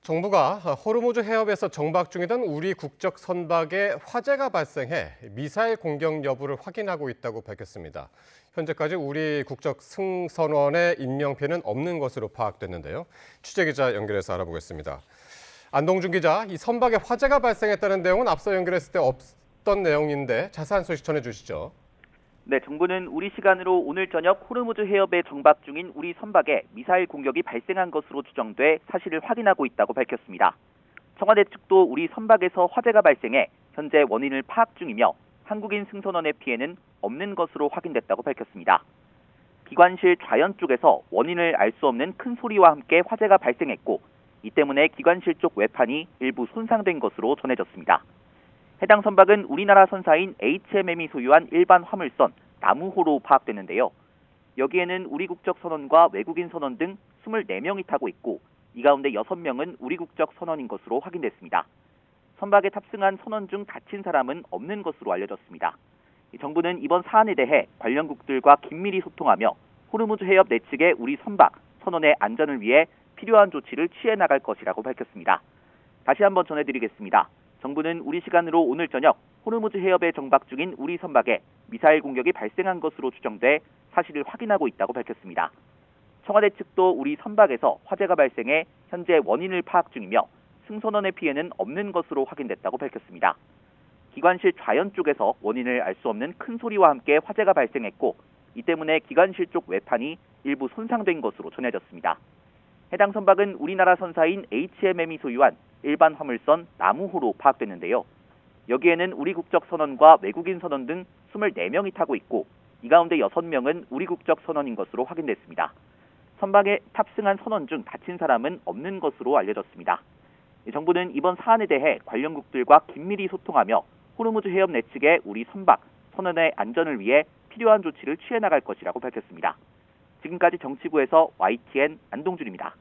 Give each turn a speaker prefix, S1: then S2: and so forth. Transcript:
S1: 정부가 호르무즈 해협에서 정박 중이던 우리 국적 선박에 화재가 발생해 미사일 공격 여부를 확인하고 있다고 밝혔습니다. 현재까지 우리 국적 승선원의 인명피해는 없는 것으로 파악됐는데요. 취재기자 연결해서 알아보겠습니다. 안동준 기자, 이 선박에 화재가 발생했다는 내용은 앞서 연결했을 때 없던 내용인데 자세한 소식 전해주시죠.
S2: 네, 정부는 우리 시간으로 오늘 저녁 호르무즈 해협에 정박 중인 우리 선박에 미사일 공격이 발생한 것으로 추정돼 사실을 확인하고 있다고 밝혔습니다. 청와대 측도 우리 선박에서 화재가 발생해 현재 원인을 파악 중이며 한국인 승선원의 피해는 없는 것으로 확인됐다고 밝혔습니다. 기관실 좌연 쪽에서 원인을 알 수 없는 큰 소리와 함께 화재가 발생했고, 이 때문에 기관실 쪽 외판이 일부 손상된 것으로 전해졌습니다. 해당 선박은 우리나라 선사인 HMM이 소유한 일반 화물선 나무호로 파악됐는데요. 여기에는 우리 국적 선원과 외국인 선원 등 24명이 타고 있고, 이 가운데 6명은 우리 국적 선원인 것으로 확인됐습니다. 선박에 탑승한 선원 중 다친 사람은 없는 것으로 알려졌습니다. 정부는 이번 사안에 대해 관련국들과 긴밀히 소통하며 호르무즈 해협 내측의 우리 선박, 선원의 안전을 위해 필요한 조치를 취해 나갈 것이라고 밝혔습니다. 다시 한번 전해드리겠습니다. 정부는 우리 시간으로 오늘 저녁 호르무즈 해협에 정박 중인 우리 선박에 미사일 공격이 발생한 것으로 추정돼 사실을 확인하고 있다고 밝혔습니다. 청와대 측도 우리 선박에서 화재가 발생해 현재 원인을 파악 중이며 승선원의 피해는 없는 것으로 확인됐다고 밝혔습니다. 기관실 좌연 쪽에서 원인을 알 수 없는 큰 소리와 함께 화재가 발생했고, 이 때문에 기관실 쪽 외판이 일부 손상된 것으로 전해졌습니다. 해당 선박은 우리나라 선사인 HMM이 소유한 일반 화물선 나무호로 파악됐는데요. 여기에는 우리 국적 선원과 외국인 선원 등 24명이 타고 있고, 이 가운데 6명은 우리 국적 선원인 것으로 확인됐습니다. 선박에 탑승한 선원 중 다친 사람은 없는 것으로 알려졌습니다. 정부는 이번 사안에 대해 관련국들과 긴밀히 소통하며 호르무즈 해협 내측의 우리 선박, 선원의 안전을 위해 필요한 조치를 취해 나갈 것이라고 밝혔습니다. 지금까지 정치구에서 YTN 안동준입니다.